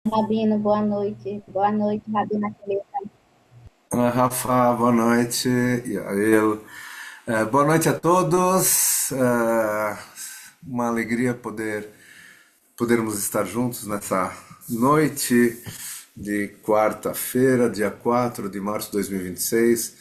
Rabino, boa noite. Boa noite, Rabina Cleusa. Rafa, boa noite. Yael. Boa noite a todos. Uma alegria podermos estar juntos nessa noite de quarta-feira, dia 4 de março de 2026,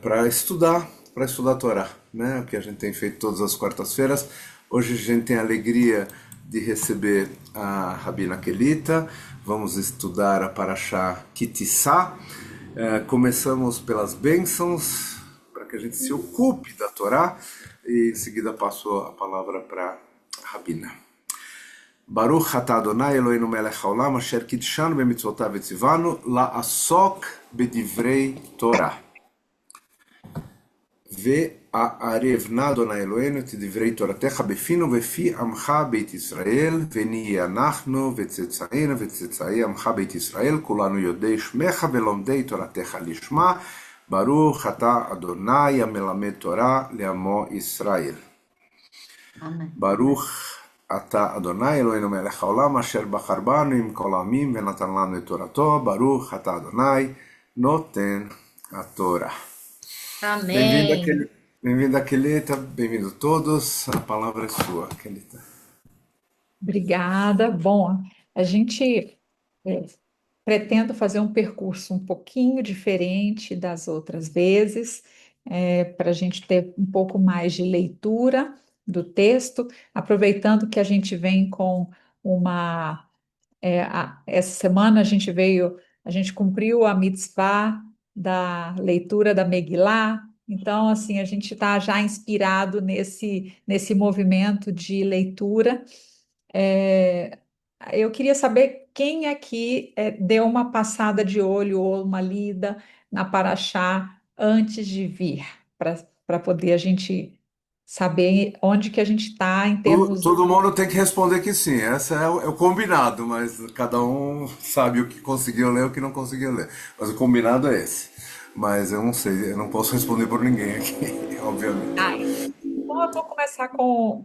para estudar a Torá, né? O que a gente tem feito todas as quartas-feiras. Hoje a gente tem a alegria de receber a Rabina Kelita. Vamos estudar a Parashá Kitissá. Começamos pelas bênçãos, para que a gente se ocupe da Torá, e em seguida passo a palavra para a Rabina. Baruch atah Adonai Eloheinu melech haolam asher kidshanu b'mitzvotav v'tzivanu la'asok b'divrei Torah. וערבנה אדוני אלוהינו את דברי תורתך בפינו בפי עמך בית ישראל, ונהיה אנחנו וצאצאינו וצאצאי עמך בית ישראל, כולנו יודעי שמך ולומדי תורתך לשמה, ברוך אתה אדוני המלמד תורה לעמו ישראל. Amém. ברוך אתה אדוני אלוהינו מלך העולם אשר בחר בנו עם כל העמים ונתן לנו את תורתו, ברוך אתה אדוני נותן התורה. Bem-vindo, Amém. aquele... Bem-vindo, Aquileta. Bem-vindo a todos. A palavra é sua, Aquileta. Obrigada. Bom, a gente é, pretendo fazer um percurso um pouquinho diferente das outras vezes, para a gente ter um pouco mais de leitura do texto, aproveitando que a gente vem com uma. Essa semana a gente cumpriu a mitzvah da leitura da Megilá. Então, assim, a gente está já inspirado nesse movimento de leitura. É, eu queria saber quem aqui deu uma passada de olho ou uma lida na Paraxá antes de vir, para poder a gente saber onde que a gente está em termos. Todo mundo tem que responder que sim. Essa é o combinado, mas cada um sabe o que conseguiu ler e o que não conseguiu ler. Mas o combinado é esse. Mas eu não sei, eu não posso responder por ninguém aqui, obviamente. Ah, então eu vou começar com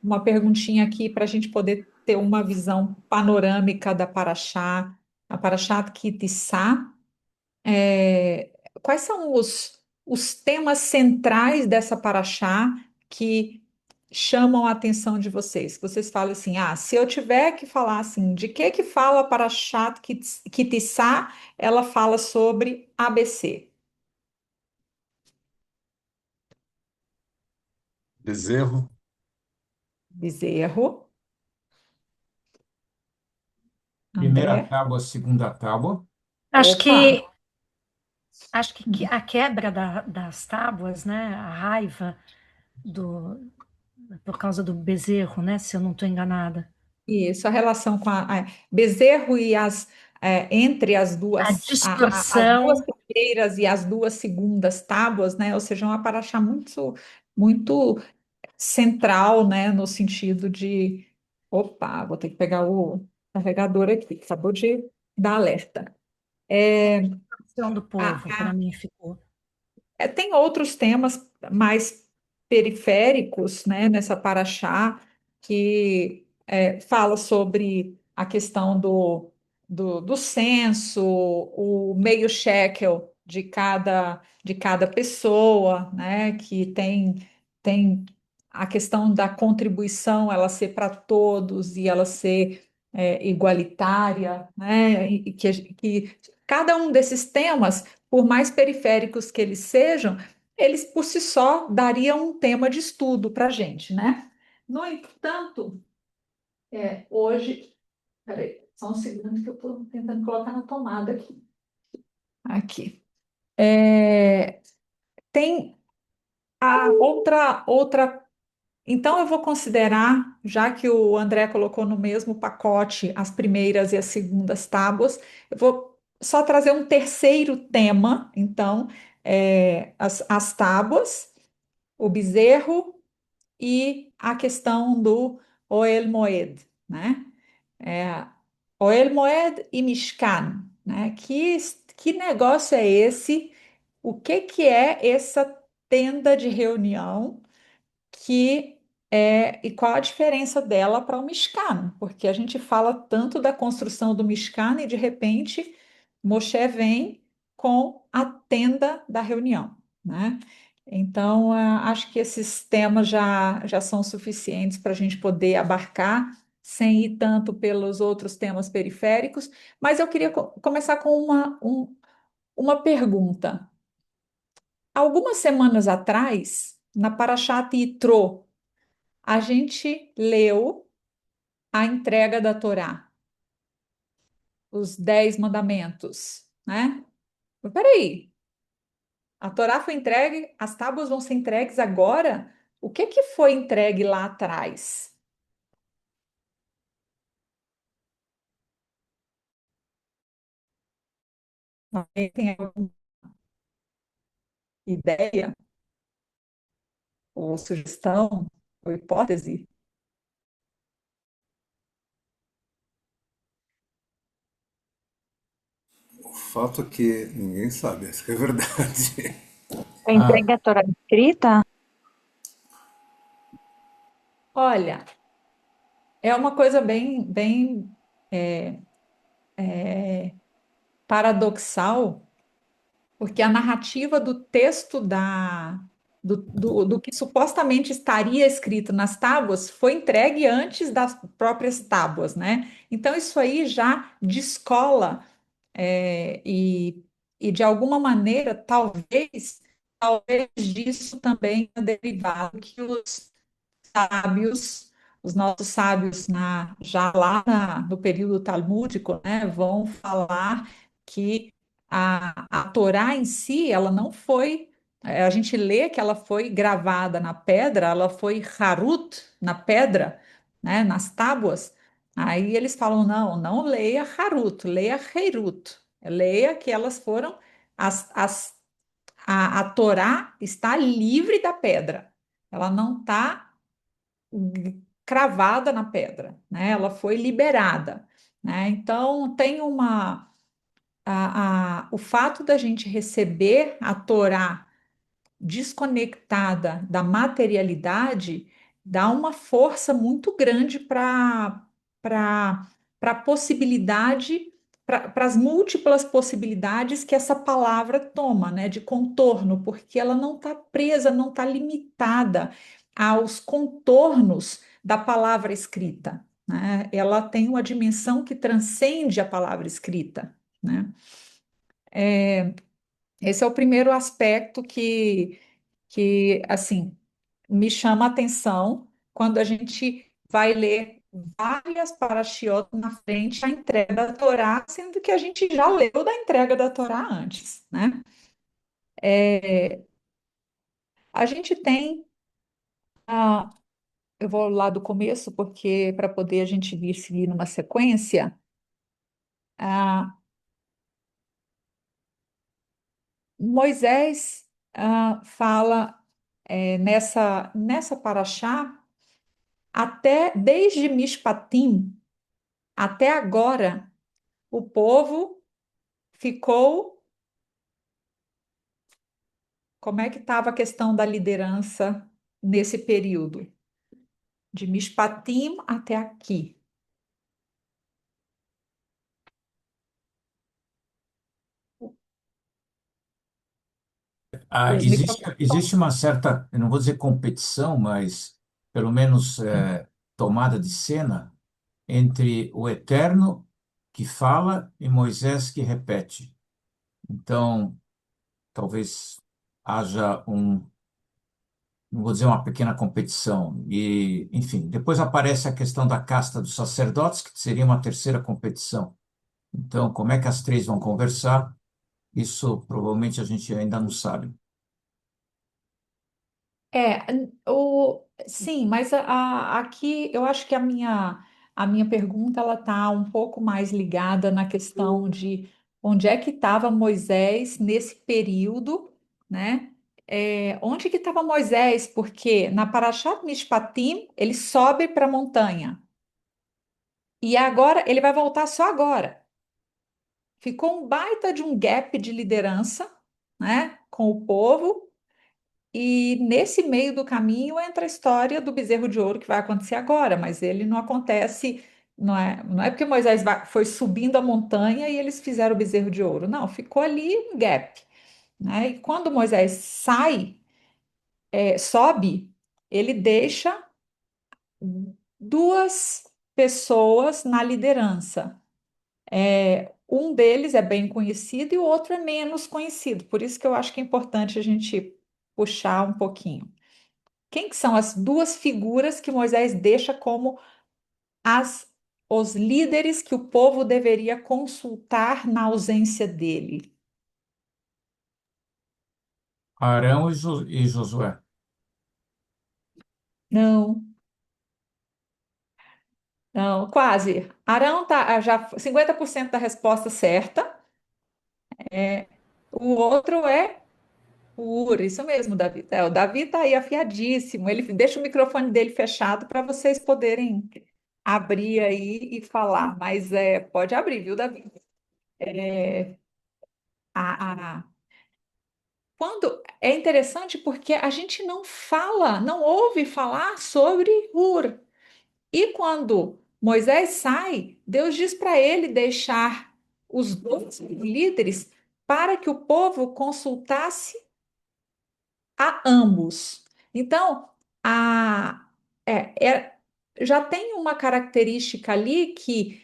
uma perguntinha aqui para a gente poder ter uma visão panorâmica da Paraxá, a Paraxá Kitissá. Quais são os temas centrais dessa paraxá que chamam a atenção de vocês? Vocês falam assim, se eu tiver que falar assim, de que fala a paraxá Kitissá, ela fala sobre ABC. Bezerro. Bezerro, Primeira André, tábua, segunda tábua. Acho opa, que, acho que a quebra das tábuas, né? A raiva do, por causa do bezerro, né? Se eu não estou enganada. isso, a relação com Bezerro e entre A as duas distorção, primeiras e as duas segundas tábuas, né? Ou seja, uma paraxá muito central, né, no sentido de, opa, vou ter que pegar o carregador aqui, que acabou de dar alerta. É, distorção do a- povo, para mim ficou. tem outros temas mais periféricos, né, nessa paraxá, que fala sobre a questão do censo, o meio shekel de cada pessoa, né, que tem a questão da contribuição, ela ser para todos e ela ser igualitária, né, e que cada um desses temas, por mais periféricos que eles sejam, eles por si só dariam um tema de estudo para a gente, né? No entanto, hoje, peraí, só um segundo que eu estou tentando colocar na tomada aqui. Aqui. Tem a outra. Então, eu vou considerar, já que o André colocou no mesmo pacote as primeiras e as segundas tábuas, eu vou só trazer um terceiro tema, então, as tábuas, o bezerro e a questão do Oel Moed, né? É, Oel Moed e Mishkan, né? Que negócio é esse? O que que é essa tenda de reunião que e qual a diferença dela para o Mishkan? Porque a gente fala tanto da construção do Mishkan e de repente Moshe vem com a tenda da reunião, né? Então, acho que esses temas já são suficientes para a gente poder abarcar, sem ir tanto pelos outros temas periféricos, mas eu queria começar com uma pergunta. Algumas semanas atrás, na Parashat Yitro, a gente leu a entrega da Torá, os 10 mandamentos, né? Mas peraí, a Torá foi entregue, as tábuas vão ser entregues agora? O que que foi entregue lá atrás? Alguém tem alguma ideia ou sugestão ou hipótese? O fato é que ninguém sabe, essa que é a verdade. A Ah, entrega Torá escrita? Olha, é uma coisa bem é, é, paradoxal, porque a narrativa do texto do que supostamente estaria escrito nas tábuas foi entregue antes das próprias tábuas, né? Então, isso aí já descola, é, e, e de alguma maneira, talvez disso também é derivado que sábios, os nossos sábios já lá no período talmúdico, né, vão falar que a Torá em si, ela não foi, a gente lê que ela foi gravada na pedra, ela foi harut na pedra, né, nas tábuas. Aí eles falam, não leia harut, leia heirut, leia que elas foram, a Torá está livre da pedra, ela não está cravada na pedra, né? Ela foi liberada, né? Então tem o fato da gente receber a Torá desconectada da materialidade dá uma força muito grande para a possibilidade, para as múltiplas possibilidades que essa palavra toma, né, de contorno, porque ela não está presa, não está limitada aos contornos da palavra escrita, né? Ela tem uma dimensão que transcende a palavra escrita, né? Esse é o primeiro aspecto que assim, me chama a atenção quando a gente vai ler várias parashiot na frente a entrega da Torá, sendo que a gente já leu da entrega da Torá antes, né? A gente tem, ah, eu vou lá do começo, porque para poder a gente vir seguir numa sequência, ah, Moisés fala nessa paraxá, até desde Mishpatim até agora, o povo ficou. Como é que estava a questão da liderança nesse período, de Mishpatim até aqui? Os microfones. existe uma certa, eu não vou dizer competição, mas pelo menos tomada de cena entre o Eterno que fala e Moisés que repete. Então, talvez haja não vou dizer uma pequena competição. E, enfim, depois aparece a questão da casta dos sacerdotes, que seria uma terceira competição. Então, como é que as três vão conversar? Isso provavelmente a gente ainda não sabe. É, sim, mas aqui eu acho que a minha pergunta ela está um pouco mais ligada na questão de onde é que estava Moisés nesse período, né? Onde que estava Moisés? Porque na Parashat Mishpatim ele sobe para a montanha e agora ele vai voltar só agora. Ficou um baita de um gap de liderança, né, com o povo. E nesse meio do caminho entra a história do bezerro de ouro que vai acontecer agora, mas ele não acontece, não é porque foi subindo a montanha e eles fizeram o bezerro de ouro. Não, ficou ali um gap, né? E quando Moisés sobe, ele deixa duas pessoas na liderança. Um deles é bem conhecido e o outro é menos conhecido. Por isso que eu acho que é importante a gente puxar um pouquinho. Quem que são as duas figuras que Moisés deixa como as, os líderes que o povo deveria consultar na ausência dele? Arão e Josué. Não, não, quase. Arão tá já 50% da resposta certa. O outro é o Ur, isso mesmo, Davi. O Davi está aí afiadíssimo. Ele deixa o microfone dele fechado para vocês poderem abrir aí e falar. Mas pode abrir, viu, Davi? É, a, a- Quando é interessante porque a gente não fala, não ouve falar sobre Ur. E quando Moisés sai, Deus diz para ele deixar os dois líderes para que o povo consultasse a ambos. Então, a, é, é- já tem uma característica ali que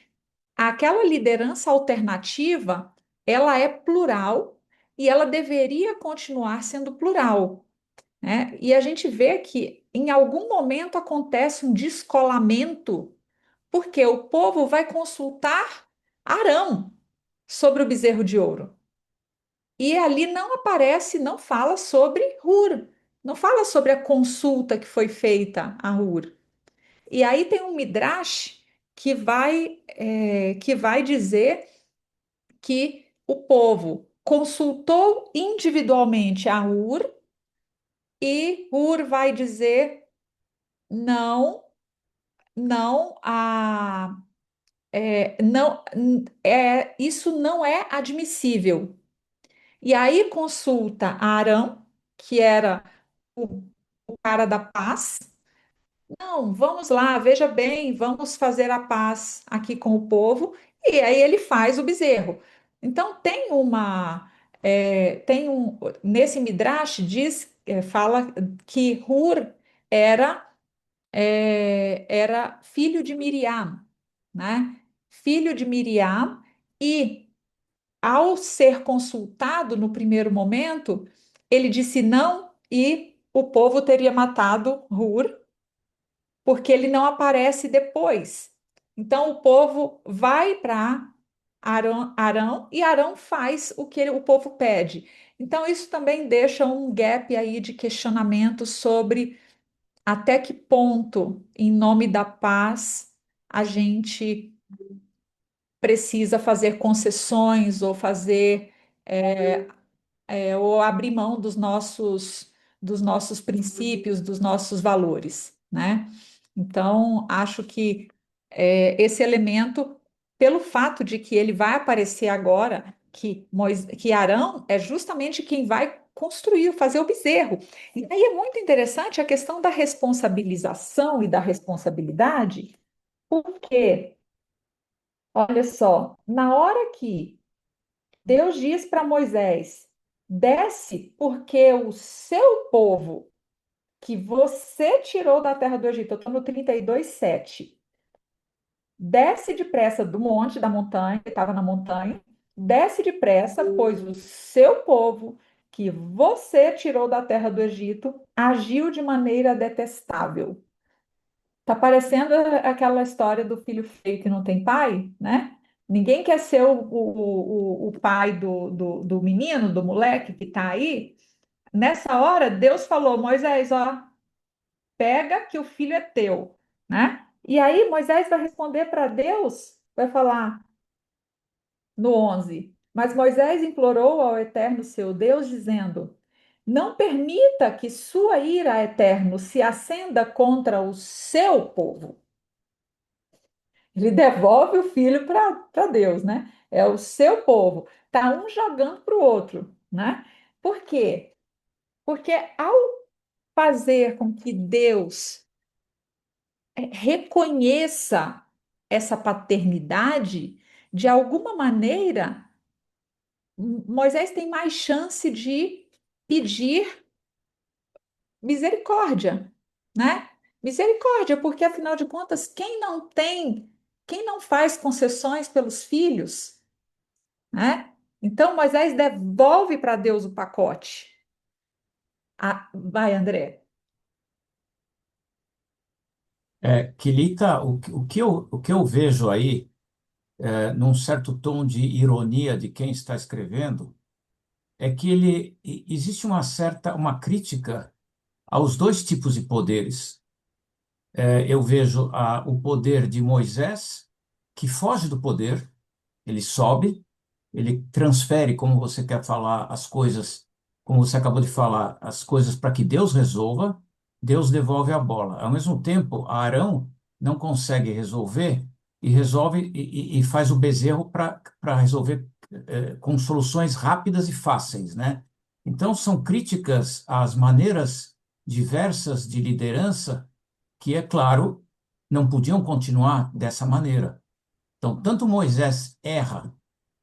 aquela liderança alternativa, ela é plural e ela deveria continuar sendo plural, né? E a gente vê que em algum momento acontece um descolamento, porque o povo vai consultar Arão sobre o bezerro de ouro. E ali não aparece, não fala sobre Hur, não fala sobre a consulta que foi feita a Hur. E aí tem um Midrash que vai dizer que o povo consultou individualmente a Hur e Hur vai dizer não, não, não, isso não é admissível. E aí consulta a Arão, que era o cara da paz. Não, vamos lá, veja bem, vamos fazer a paz aqui com o povo. E aí ele faz o bezerro. Então nesse Midrash fala que Hur era era filho de Miriam, né? Filho de Miriam e ao ser consultado no primeiro momento, ele disse não e o povo teria matado Hur, porque ele não aparece depois. Então o povo vai para Arão e Arão faz o que o povo pede. Então isso também deixa um gap aí de questionamento sobre até que ponto, em nome da paz, a gente precisa fazer concessões ou fazer ou abrir mão dos nossos princípios, dos nossos valores, né? Então, acho que esse elemento, pelo fato de que ele vai aparecer agora, que Arão é justamente quem vai construir, fazer o bezerro. E aí é muito interessante a questão da responsabilização e da responsabilidade, porque, olha só, na hora que Deus diz para Moisés: desce, porque o seu povo que você tirou da terra do Egito, eu estou no 32:7. Desce depressa do monte, da montanha, que estava na montanha, desce depressa, pois o seu povo que você tirou da terra do Egito agiu de maneira detestável. Tá parecendo aquela história do filho feio que não tem pai, né? Ninguém quer ser o pai do menino, do moleque que está aí. Nessa hora, Deus falou: Moisés, ó, pega que o filho é teu, né? E aí Moisés vai responder para Deus, vai falar no 11: mas Moisés implorou ao Eterno seu Deus, dizendo: não permita que sua ira, Eterno, se acenda contra o seu povo. Ele devolve o filho para Deus, né? É o seu povo. Tá um jogando para o outro, né? Por quê? Porque ao fazer com que Deus reconheça essa paternidade, de alguma maneira, Moisés tem mais chance de pedir misericórdia, né? Misericórdia, porque afinal de contas, quem não faz concessões pelos filhos, né? Então Moisés devolve para Deus o pacote. Ah, vai, André. Quelita, o que eu vejo aí, num certo tom de ironia de quem está escrevendo, é que existe uma crítica aos dois tipos de poderes. Eu vejo o poder de Moisés, que foge do poder, ele sobe, ele transfere, como você quer falar, as coisas, como você acabou de falar, as coisas para que Deus resolva, Deus devolve a bola. Ao mesmo tempo, Arão não consegue resolver e resolve e faz o bezerro para resolver com soluções rápidas e fáceis, né? Então, são críticas às maneiras diversas de liderança que, é claro, não podiam continuar dessa maneira. Então, tanto Moisés erra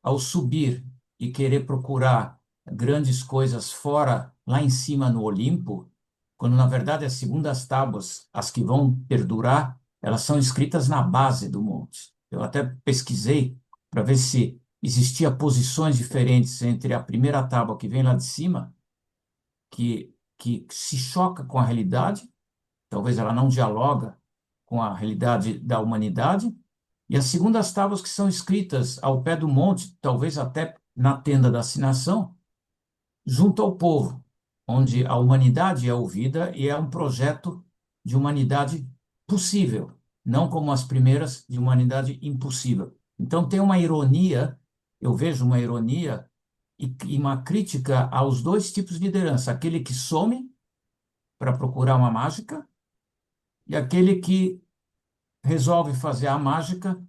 ao subir e querer procurar grandes coisas fora, lá em cima no Olimpo, quando na verdade as segundas tábuas, as que vão perdurar, elas são escritas na base do monte. Eu até pesquisei para ver se existia posições diferentes entre a primeira tábua que vem lá de cima, que se choca com a realidade, talvez ela não dialoga com a realidade da humanidade, e as segundas tábuas que são escritas ao pé do monte, talvez até na tenda da assinação, junto ao povo, onde a humanidade é ouvida e é um projeto de humanidade possível, não como as primeiras de humanidade impossível. Então tem uma ironia, eu vejo uma ironia e uma crítica aos dois tipos de liderança, aquele que some para procurar uma mágica e aquele que resolve fazer a mágica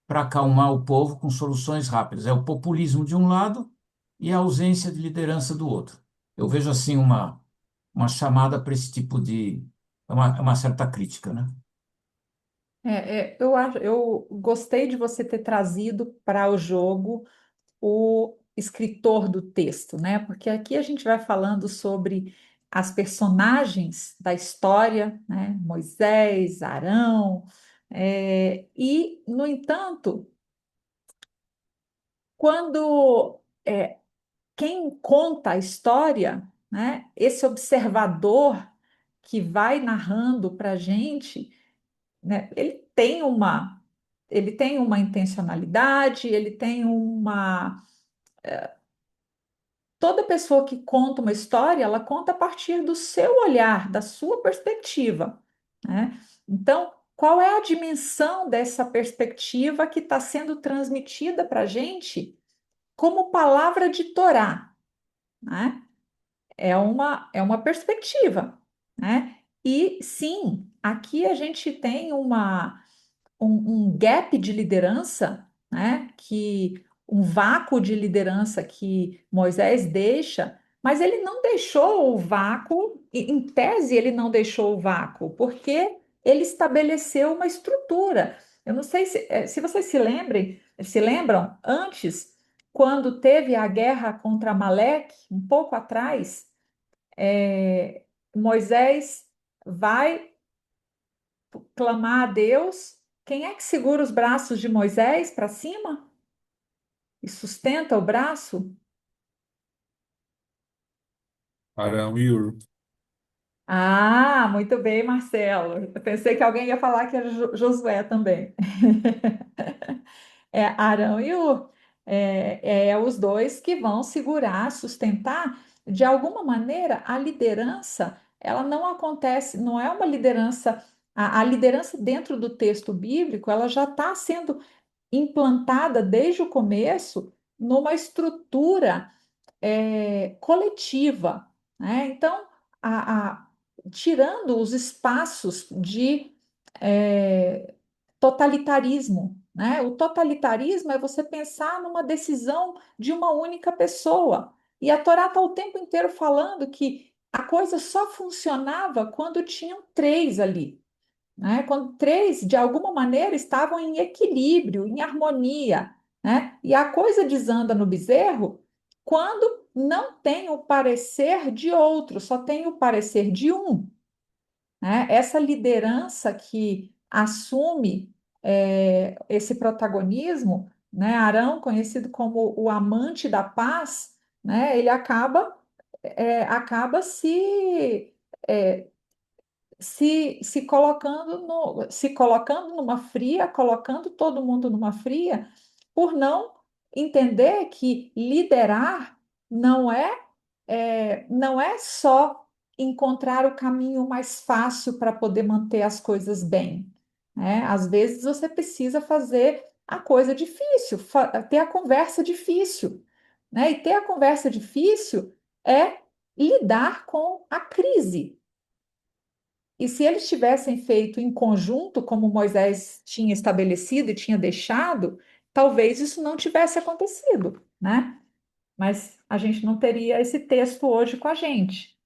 para acalmar o povo com soluções rápidas. É o populismo de um lado e a ausência de liderança do outro. Eu vejo assim uma chamada para esse tipo de uma certa crítica, né? Eu gostei de você ter trazido para o jogo o escritor do texto, né? Porque aqui a gente vai falando sobre as personagens da história, né? Moisés, Arão, e, no entanto, quando quem conta a história, né? Esse observador que vai narrando para a gente, né? Ele tem uma intencionalidade, ele tem uma toda pessoa que conta uma história, ela conta a partir do seu olhar, da sua perspectiva, né? Então, qual é a dimensão dessa perspectiva que está sendo transmitida para a gente como palavra de Torá, né? É uma perspectiva, né? E sim, aqui a gente tem um gap de liderança, né? Que um vácuo de liderança que Moisés deixa, mas ele não deixou o vácuo, em tese ele não deixou o vácuo, porque ele estabeleceu uma estrutura. Eu não sei se vocês se lembram, antes, quando teve a guerra contra Amaleque, um pouco atrás, Moisés vai clamar a Deus. Quem é que segura os braços de Moisés para cima e sustenta o braço? Arão e Ur. Ah, muito bem, Marcelo. Eu pensei que alguém ia falar que era Josué também. É Arão e Ur. Os dois que vão segurar, sustentar. De alguma maneira, a liderança, ela não acontece, não é uma liderança. A liderança dentro do texto bíblico, ela já está sendo implantada desde o começo numa estrutura coletiva, né? Então, tirando os espaços de é, totalitarismo, né? O totalitarismo é você pensar numa decisão de uma única pessoa. E a Torá está o tempo inteiro falando que a coisa só funcionava quando tinham três ali, né? Quando três, de alguma maneira, estavam em equilíbrio, em harmonia, né? E a coisa desanda no bezerro quando não tem o parecer de outro, só tem o parecer de um, né? Essa liderança que assume esse protagonismo, né? Arão, conhecido como o amante da paz, né? Ele acaba é, se colocando numa fria, colocando todo mundo numa fria, por não entender que liderar não não é só encontrar o caminho mais fácil para poder manter as coisas bem, né? Às vezes você precisa fazer a coisa difícil, ter a conversa difícil, né? E ter a conversa difícil é lidar com a crise. E se eles tivessem feito em conjunto, como Moisés tinha estabelecido e tinha deixado, talvez isso não tivesse acontecido, né? Mas a gente não teria esse texto hoje com a gente.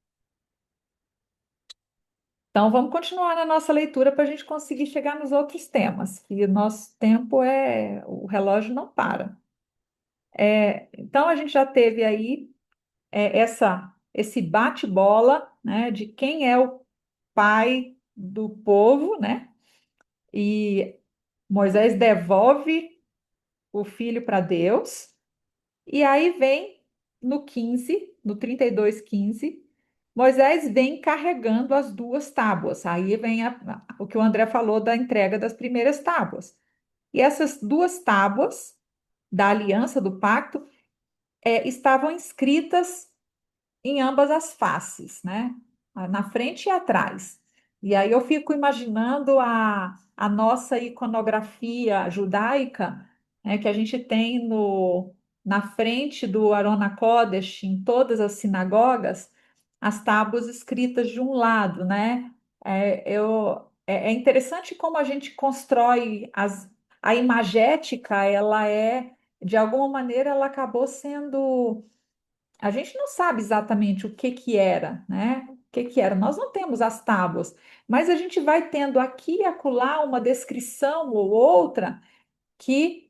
Então, vamos continuar na nossa leitura para a gente conseguir chegar nos outros temas, que o nosso tempo o relógio não para. Então, a gente já teve aí esse bate-bola, né, de quem é o pai do povo, né? E Moisés devolve o filho para Deus, e aí vem no 15, no 32:15, Moisés vem carregando as duas tábuas. Aí vem o que o André falou da entrega das primeiras tábuas. E essas duas tábuas da aliança, do pacto, estavam escritas em ambas as faces, né? Na frente e atrás. E aí eu fico imaginando a nossa iconografia judaica, né, que a gente tem na frente do Arona Kodesh, em todas as sinagogas, as tábuas escritas de um lado, né? É interessante como a gente constrói a imagética, de alguma maneira, ela acabou sendo a gente não sabe exatamente o que que era, né? O que que era? Nós não temos as tábuas, mas a gente vai tendo aqui e acolá uma descrição ou outra que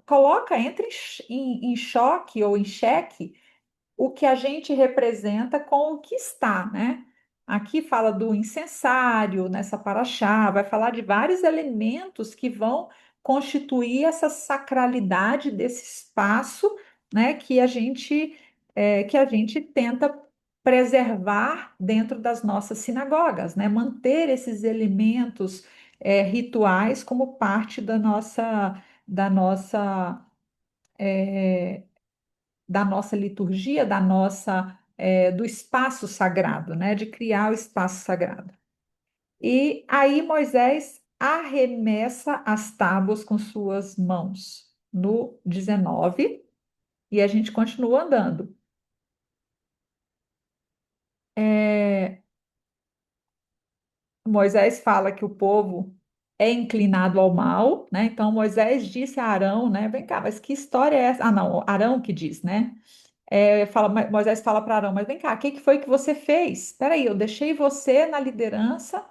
coloca em choque ou em xeque o que a gente representa com o que está, né? Aqui fala do incensário, nessa paraxá, vai falar de vários elementos que vão constituir essa sacralidade desse espaço, né, que a gente tenta preservar dentro das nossas sinagogas, né? Manter esses elementos rituais como parte da nossa liturgia, do espaço sagrado, né? De criar o espaço sagrado. E aí Moisés arremessa as tábuas com suas mãos no 19 e a gente continua andando. É, Moisés fala que o povo é inclinado ao mal, né? Então Moisés disse a Arão, né? Vem cá, mas que história é essa? Ah, não, Arão que diz, né? Moisés fala para Arão, mas vem cá, o que que foi que você fez? Espera aí, eu deixei você na liderança,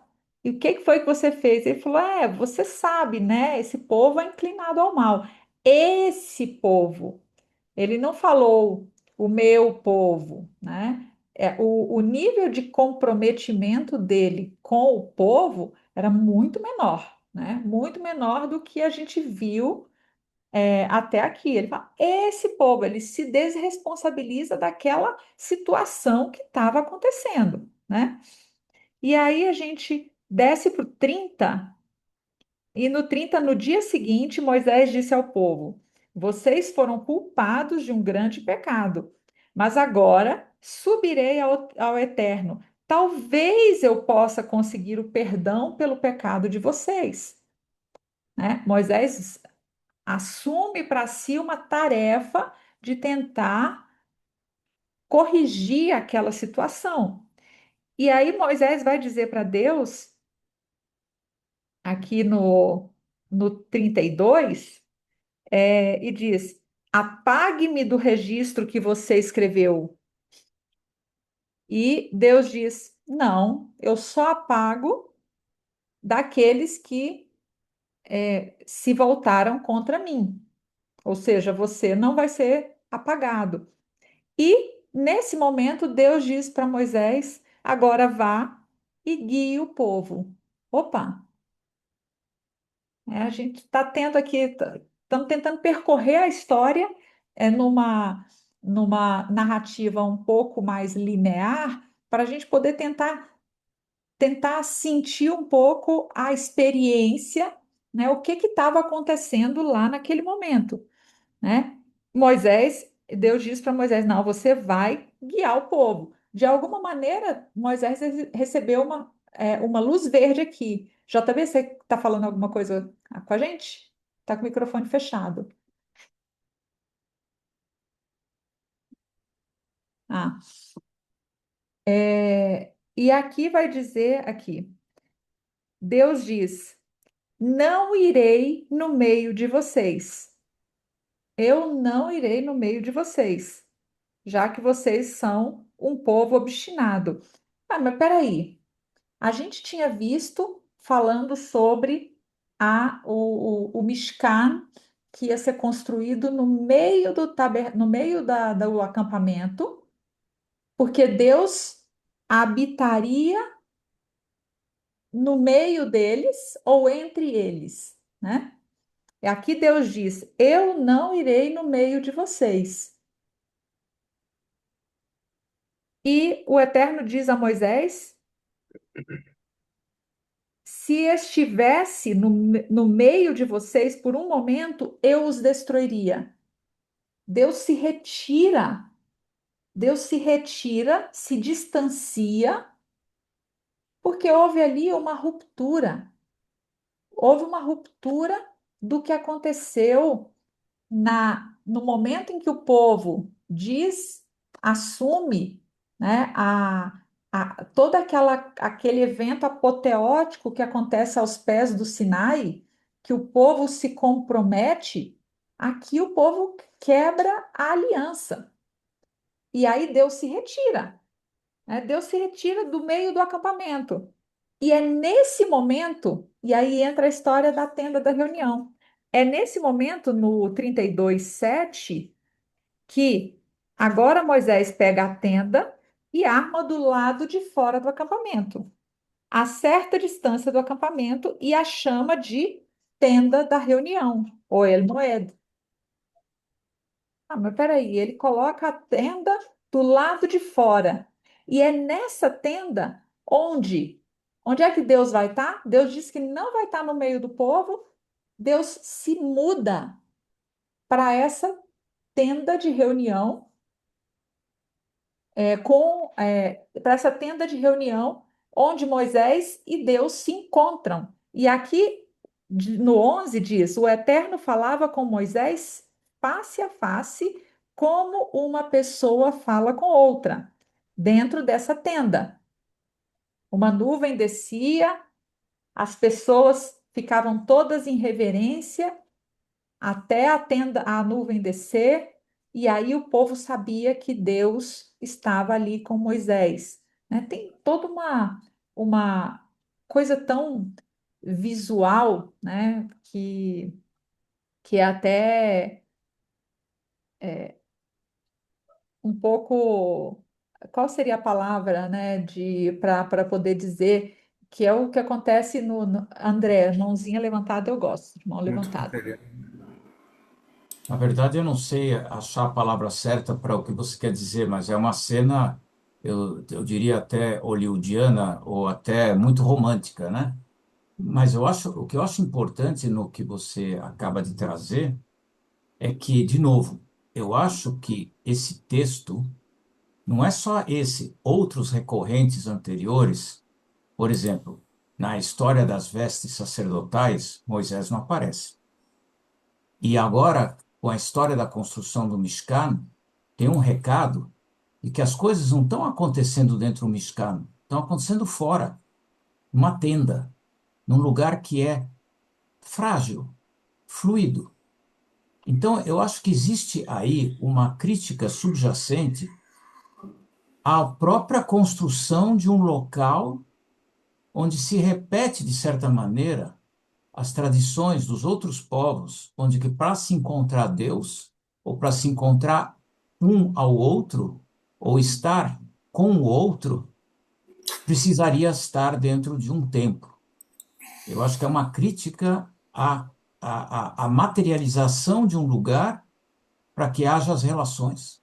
e o que que foi que você fez? Ele falou, você sabe, né? Esse povo é inclinado ao mal. Esse povo, ele não falou o meu povo, né? O nível de comprometimento dele com o povo era muito menor, né? Muito menor do que a gente viu até aqui. Ele fala, esse povo, ele se desresponsabiliza daquela situação que estava acontecendo, né? E aí a gente desce para o 30, e no 30, no dia seguinte, Moisés disse ao povo: Vocês foram culpados de um grande pecado, mas agora subirei ao Eterno. Talvez eu possa conseguir o perdão pelo pecado de vocês, né? Moisés assume para si uma tarefa de tentar corrigir aquela situação. E aí Moisés vai dizer para Deus, aqui no 32, e diz: Apague-me do registro que você escreveu. E Deus diz: não, eu só apago daqueles que se voltaram contra mim. Ou seja, você não vai ser apagado. E nesse momento, Deus diz para Moisés: agora vá e guie o povo. Opa, a gente está tendo aqui, estamos tentando percorrer a história numa narrativa um pouco mais linear, para a gente poder tentar sentir um pouco a experiência, né, o que estava acontecendo lá naquele momento, né? Deus diz para Moisés: não, você vai guiar o povo. De alguma maneira, Moisés recebeu uma luz verde aqui. JB, você está falando alguma coisa com a gente? Está com o microfone fechado. Ah, e aqui vai dizer aqui, Deus diz: não irei no meio de vocês. Eu não irei no meio de vocês, já que vocês são um povo obstinado. Ah, mas peraí. A gente tinha visto falando sobre o Mishkan, que ia ser construído no meio no meio do acampamento, porque Deus habitaria no meio deles ou entre eles, né? E aqui Deus diz: eu não irei no meio de vocês. E o Eterno diz a Moisés: se estivesse no meio de vocês por um momento, eu os destruiria. Deus se retira, Deus se retira, se distancia, porque houve uma ruptura do que aconteceu no momento em que o povo assume, né, todo aquele evento apoteótico que acontece aos pés do Sinai, que o povo se compromete, aqui o povo quebra a aliança. E aí Deus se retira, né? Deus se retira do meio do acampamento. E é nesse momento, e aí entra a história da tenda da reunião. É nesse momento, no 32:7, que agora Moisés pega a tenda e arma do lado de fora do acampamento, a certa distância do acampamento, e a chama de tenda da reunião, ou El Moed. Ah, mas peraí, ele coloca a tenda do lado de fora. E é nessa tenda onde é que Deus vai estar? Deus diz que não vai estar no meio do povo. Deus se muda para essa tenda de reunião, para essa tenda de reunião onde Moisés e Deus se encontram. E aqui no 11 diz: o Eterno falava com Moisés face a face, como uma pessoa fala com outra, dentro dessa tenda. Uma nuvem descia, as pessoas ficavam todas em reverência até a nuvem descer, e aí o povo sabia que Deus estava ali com Moisés, né? Tem toda uma coisa tão visual, né? Que é até um pouco, qual seria a palavra, né? Para poder dizer que é o que acontece no André, mãozinha levantada, eu gosto, de mão Muito levantada. material. Na verdade, eu não sei achar a palavra certa para o que você quer dizer, mas é uma cena, eu diria até hollywoodiana ou até muito romântica, né? Mas o que eu acho importante no que você acaba de trazer é que, de novo, eu acho que esse texto não é só esse, outros recorrentes anteriores, por exemplo, na história das vestes sacerdotais, Moisés não aparece. E agora, com a história da construção do Mishkan, tem um recado de que as coisas não estão acontecendo dentro do Mishkan, estão acontecendo fora, numa tenda, num lugar que é frágil, fluido. Então, eu acho que existe aí uma crítica subjacente a própria construção de um local onde se repete, de certa maneira, as tradições dos outros povos, onde que para se encontrar Deus, ou para se encontrar um ao outro, ou estar com o outro, precisaria estar dentro de um templo. Eu acho que é uma crítica à materialização de um lugar para que haja as relações.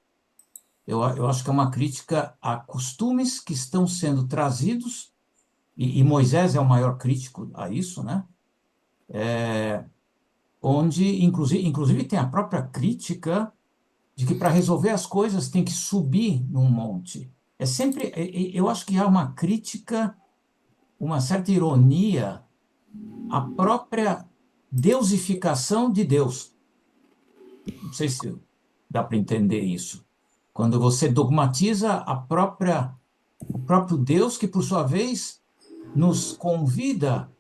Eu acho que é uma crítica a costumes que estão sendo trazidos, e Moisés é o maior crítico a isso, né? Onde, inclusive, tem a própria crítica de que para resolver as coisas tem que subir num monte. Eu acho que há uma crítica, uma certa ironia à própria deusificação de Deus. Não sei se dá para entender isso. Quando você dogmatiza o próprio Deus, que por sua vez nos convida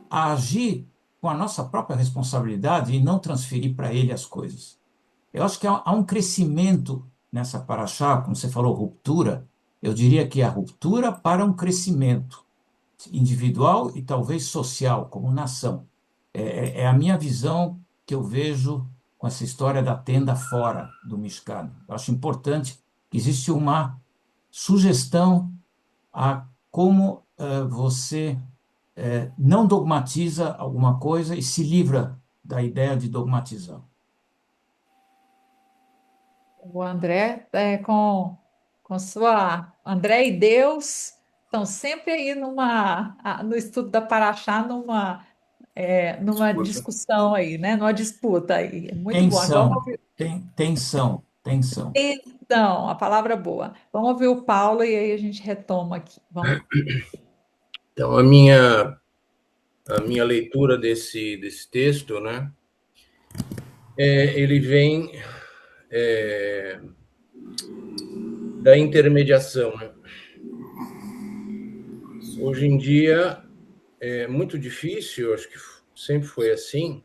a agir com a nossa própria responsabilidade e não transferir para ele as coisas. Eu acho que há um crescimento nessa paraxá, como você falou, ruptura. Eu diria que é a ruptura para um crescimento individual e talvez social, como nação. É a minha visão que eu vejo com essa história da tenda fora do Mishkan. Eu acho importante que existe uma sugestão a como você não dogmatiza alguma coisa e se livra da ideia de dogmatizar. O André, com sua. André e Deus estão sempre aí no estudo da Paraxá, numa Escuta. discussão aí, né? Numa disputa aí. É muito bom. Vamos Tensão, ouvir. tensão, tensão. Então, a palavra boa. Vamos ouvir o Paulo e aí a gente retoma aqui. Vamos lá. Então, a minha leitura desse texto, né, ele vem da intermediação. Né? Hoje em dia é muito difícil, acho que sempre foi assim,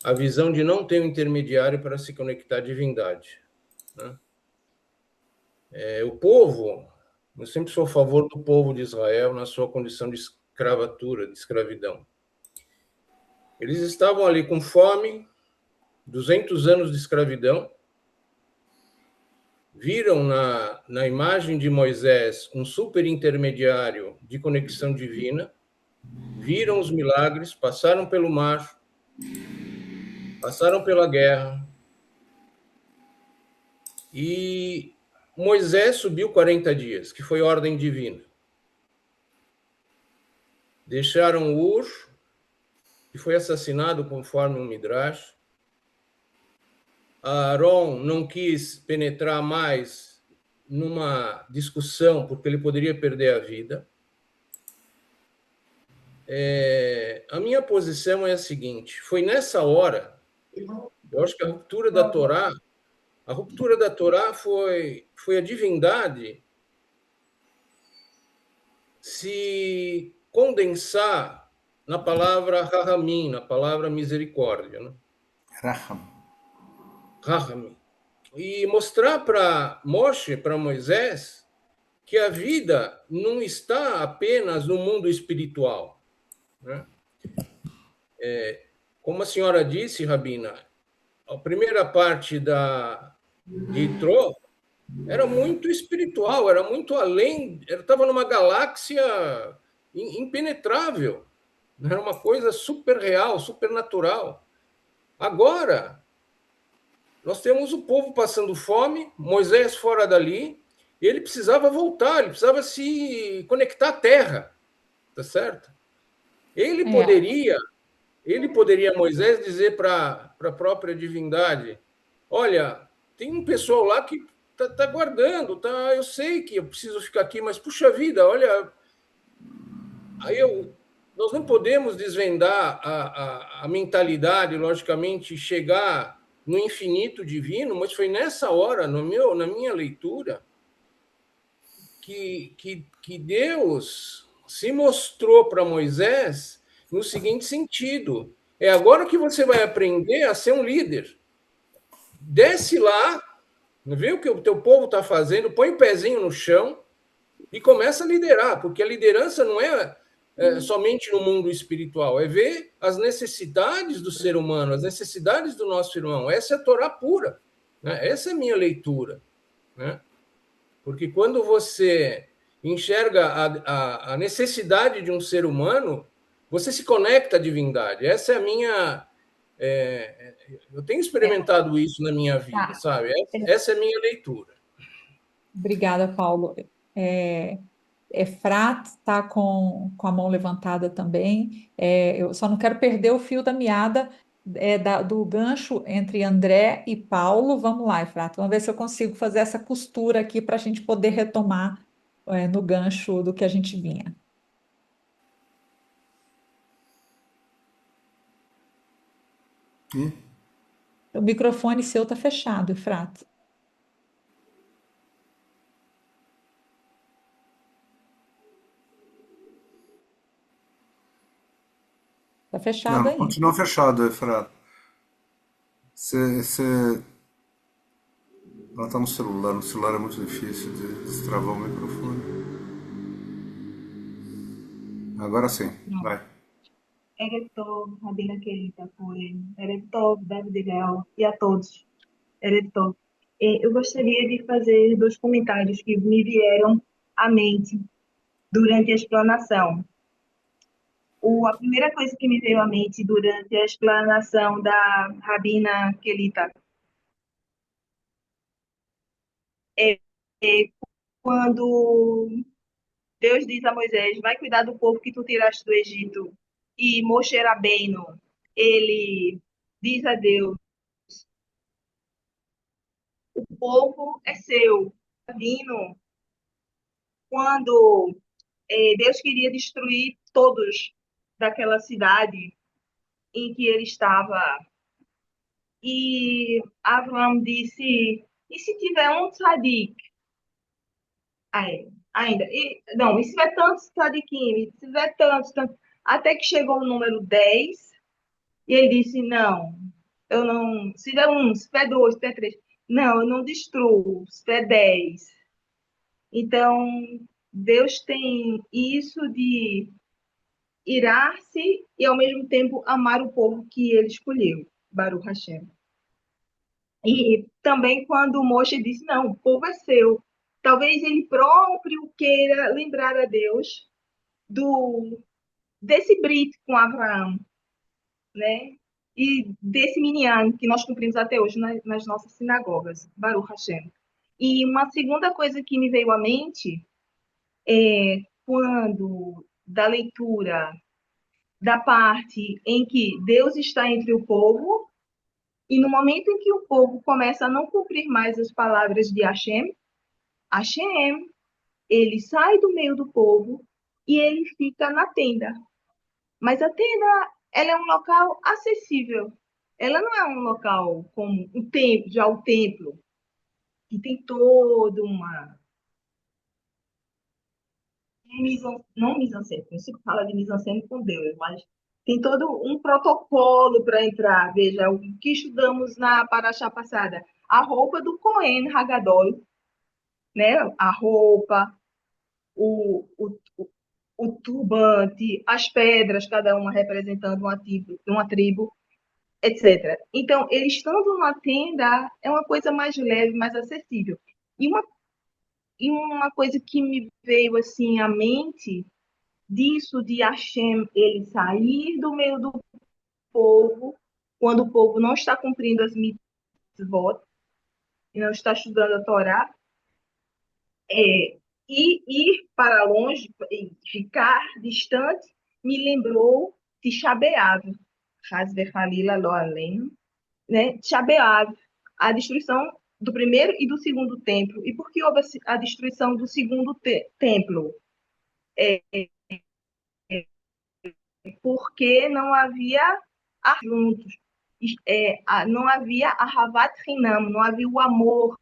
a visão de não ter um intermediário para se conectar à divindade. Né? O povo, eu sempre sou a favor do povo de Israel na sua condição de escravatura, de escravidão. Eles estavam ali com fome, 200 anos de escravidão, viram na imagem de Moisés um super intermediário de conexão divina, viram os milagres, passaram pelo mar, passaram pela guerra, e Moisés subiu 40 dias, que foi ordem divina. Deixaram Ur, que foi assassinado conforme um Midrash. Aaron não quis penetrar mais numa discussão, porque ele poderia perder a vida. A minha posição é a seguinte: foi nessa hora, eu acho que a ruptura da Torá foi a divindade se condensar na palavra Rahamim, na palavra misericórdia, né? Raham. Rahamim. E mostrar para Moshe, para Moisés, que a vida não está apenas no mundo espiritual. Né? Como a senhora disse, Rabina, a primeira parte de Itró era muito espiritual, era muito além, estava numa galáxia impenetrável, era uma coisa super real, super natural. Agora, nós temos o povo passando fome, Moisés fora dali, e ele precisava voltar, ele precisava se conectar à terra, tá certo? Ele poderia, Moisés, dizer para a própria divindade: olha, tem um pessoal lá que tá guardando, tá? Eu sei que eu preciso ficar aqui, mas puxa vida, olha, nós não podemos desvendar a mentalidade, logicamente, chegar no infinito divino, mas foi nessa hora, na minha leitura, que Deus se mostrou para Moisés no seguinte sentido: é agora que você vai aprender a ser um líder. Desce lá Vê o que o teu povo está fazendo, põe o pezinho no chão e começa a liderar, porque a liderança não é somente no mundo espiritual, é ver as necessidades do ser humano, as necessidades do nosso irmão. Essa é a Torá pura, né? Essa é a minha leitura, né? Porque quando você enxerga a necessidade de um ser humano, você se conecta à divindade. Essa é a minha. Eu tenho experimentado isso na minha vida, Tá. sabe? Essa é a minha leitura. Obrigada, Paulo. Efrat está com a mão levantada também. Eu só não quero perder o fio da meada do gancho entre André e Paulo. Vamos lá, Efrat, vamos ver se eu consigo fazer essa costura aqui para a gente poder retomar no gancho do que a gente vinha. Ih, O microfone seu está fechado, Efrat. Está fechado não, ainda. continua fechado, Efrato. Você. Ela tá no celular. No celular é muito difícil de destravar o microfone. Agora sim, vai. Erev Tov, Rabina querida, Cohen, Erev Tov, David Leal e a todos. Erev Tov. Eu gostaria de fazer dois comentários que me vieram à mente durante a explanação. A primeira coisa que me veio à mente durante a explanação da Rabina Kelita é quando Deus diz a Moisés, vai cuidar do povo que tu tiraste do Egito. E Moshe Rabbeinu, ele diz a Deus, o povo é seu. Rabino, quando Deus queria destruir todos daquela cidade em que ele estava, e Abraão disse, e se tiver um tzadik? Ainda. Não, e se tiver tantos tzadikim? E se tiver tantos. Até que chegou o número 10, e ele disse, não, eu não... Se tiver um, se tiver dois, se tiver três... Não, eu não destruo, se tiver 10. Então, Deus tem isso de irar-se e, ao mesmo tempo, amar o povo que ele escolheu, Baruch Hashem. E também quando Moshe disse, não, o povo é seu. Talvez ele próprio queira lembrar a Deus desse brit com Abraão, né? E desse minyan que nós cumprimos até hoje nas nossas sinagogas, Baruch Hashem. E uma segunda coisa que me veio à mente quando da leitura da parte em que Deus está entre o povo e no momento em que o povo começa a não cumprir mais as palavras de Hashem, Hashem, ele sai do meio do povo e ele fica na tenda. Mas a tenda, ela é um local acessível. Ela não é um local como o templo, já o templo, que tem toda uma não mise-en-scène, não se fala de mise-en-scène com Deus, mas tem todo um protocolo para entrar. Veja, o que estudamos na paraxá passada, a roupa do Cohen Hagadol, né? A roupa, o turbante, as pedras, cada uma representando uma tribo, etc. Então, eles estando na tenda é uma coisa mais leve, mais acessível. E uma coisa que me veio assim à mente disso de Hashem ele sair do meio do povo quando o povo não está cumprindo as mitzvot e não está estudando a Torá, e ir para longe e ficar distante me lembrou Tisha B'Av, Chas v'Chalila lo aleinu, né? Tisha B'Av, a destruição do primeiro e do segundo templo. E por que houve a destruição do segundo templo? Porque não havia juntos, não havia a Havat Hinam, não havia o amor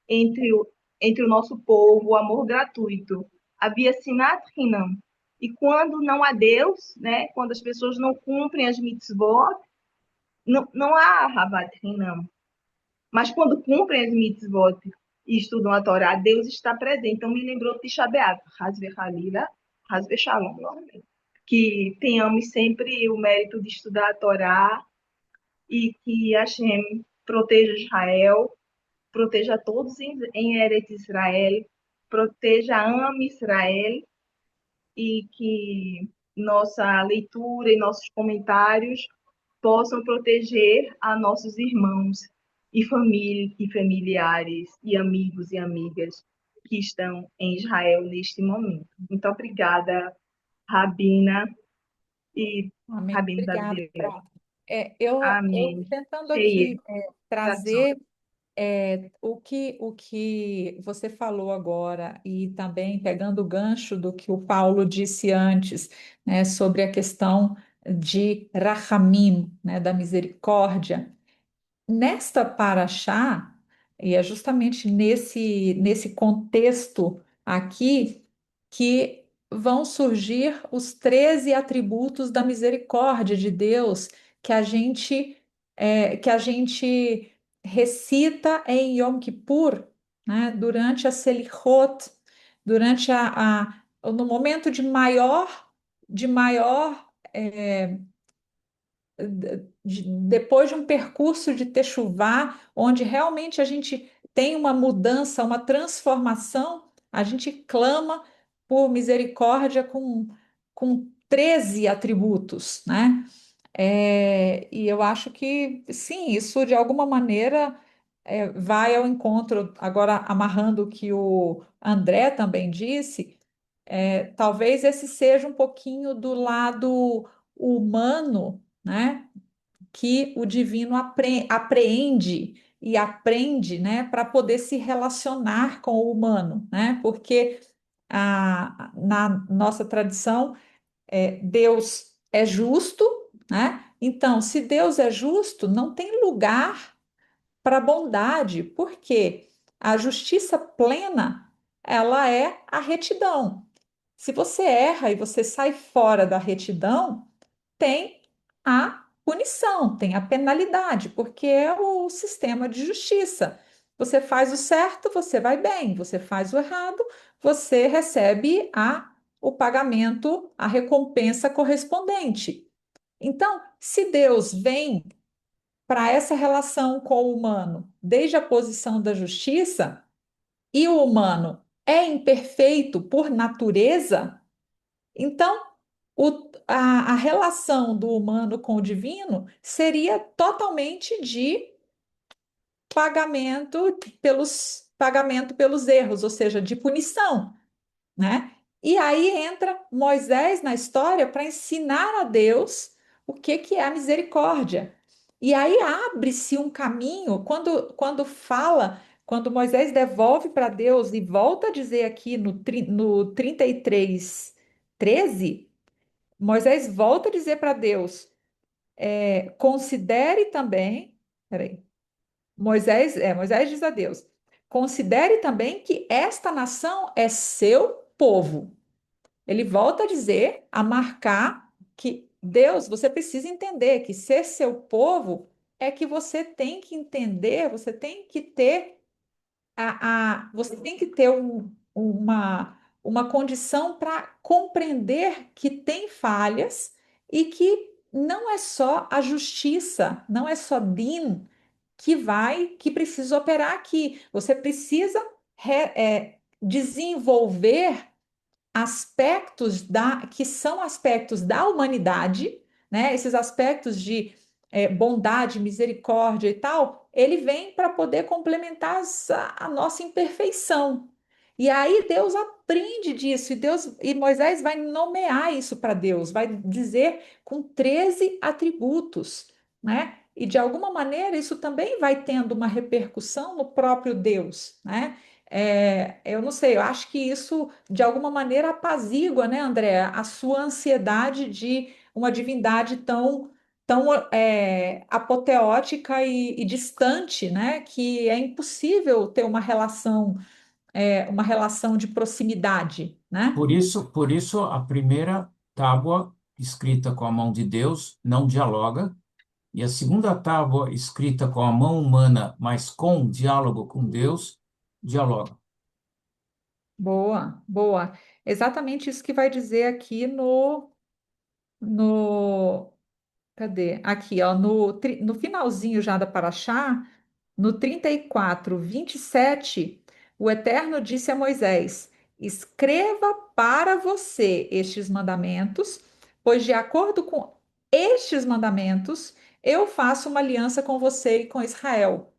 entre o nosso povo, o amor gratuito. Havia Sinat Hinam. E quando não há Deus, né, quando as pessoas não cumprem as mitzvot, não há Havat Hinam. Mas quando cumprem as mitzvot e estudam a Torá, Deus está presente. Então me lembrou de Tisha B'Av, Hasve Halila, Hasve Shalom, novamente. Que tenhamos sempre o mérito de estudar a Torá e que Hashem proteja Israel, proteja todos em Eretz Israel, proteja Am Israel e que nossa leitura e nossos comentários possam proteger a nossos irmãos e família e familiares e amigos e amigas que estão em Israel neste momento. Muito obrigada, Rabina e Amém. Rabino Obrigada, Davi. Prata. Eu Amém. tentando Cheia. aqui trazer o que você falou agora, e também pegando o gancho do que o Paulo disse antes, né, sobre a questão de Rahamim, né, da misericórdia. Nesta paraxá, e é justamente nesse contexto aqui que vão surgir os 13 atributos da misericórdia de Deus que a gente recita em Yom Kippur, né, durante a Selichot, durante no momento de maior depois de um percurso de techuvá, onde realmente a gente tem uma mudança, uma transformação, a gente clama por misericórdia com 13 atributos, né? E eu acho que, sim, isso de alguma maneira vai ao encontro, agora amarrando o que o André também disse, talvez esse seja um pouquinho do lado humano, né? Que o divino apreende e aprende, né, para poder se relacionar com o humano, né? Porque na nossa tradição, Deus é justo, né? Então, se Deus é justo, não tem lugar para bondade, porque a justiça plena, ela é a retidão. Se você erra e você sai fora da retidão, tem a punição, tem a penalidade, porque é o sistema de justiça. Você faz o certo, você vai bem, você faz o errado, você recebe o pagamento, a recompensa correspondente. Então, se Deus vem para essa relação com o humano desde a posição da justiça, e o humano é imperfeito por natureza, então, a relação do humano com o divino seria totalmente de pagamento pelos erros, ou seja, de punição, né? E aí entra Moisés na história para ensinar a Deus o que é a misericórdia. E aí abre-se um caminho quando Moisés devolve para Deus e volta a dizer aqui no 33:13, Moisés volta a dizer para Deus, considere também, peraí, Moisés diz a Deus, considere também que esta nação é seu povo. Ele volta a dizer, a marcar que Deus, você precisa entender que ser seu povo é que você tem que entender, você tem que ter você tem que ter uma condição para compreender que tem falhas e que não é só a justiça, não é só Din que precisa operar aqui. Você precisa desenvolver aspectos que são aspectos da humanidade, né? Esses aspectos de bondade, misericórdia e tal, ele vem para poder complementar a nossa imperfeição. E aí Deus aprende disso, e Moisés vai nomear isso para Deus, vai dizer com 13 atributos, né? E de alguma maneira isso também vai tendo uma repercussão no próprio Deus, né? Eu não sei, eu acho que isso de alguma maneira apazigua, né, André, a sua ansiedade de uma divindade tão apoteótica e distante, né, que é impossível ter uma relação de proximidade, né? Por isso, a primeira tábua escrita com a mão de Deus não dialoga, E a segunda tábua, escrita com a mão humana, mas com diálogo com Deus, dialoga. Boa, boa. Exatamente isso que vai dizer aqui no, cadê? Aqui, ó, no finalzinho já da Paraxá, no 34:27, o Eterno disse a Moisés: Escreva para você estes mandamentos, pois de acordo com estes mandamentos, eu faço uma aliança com você e com Israel.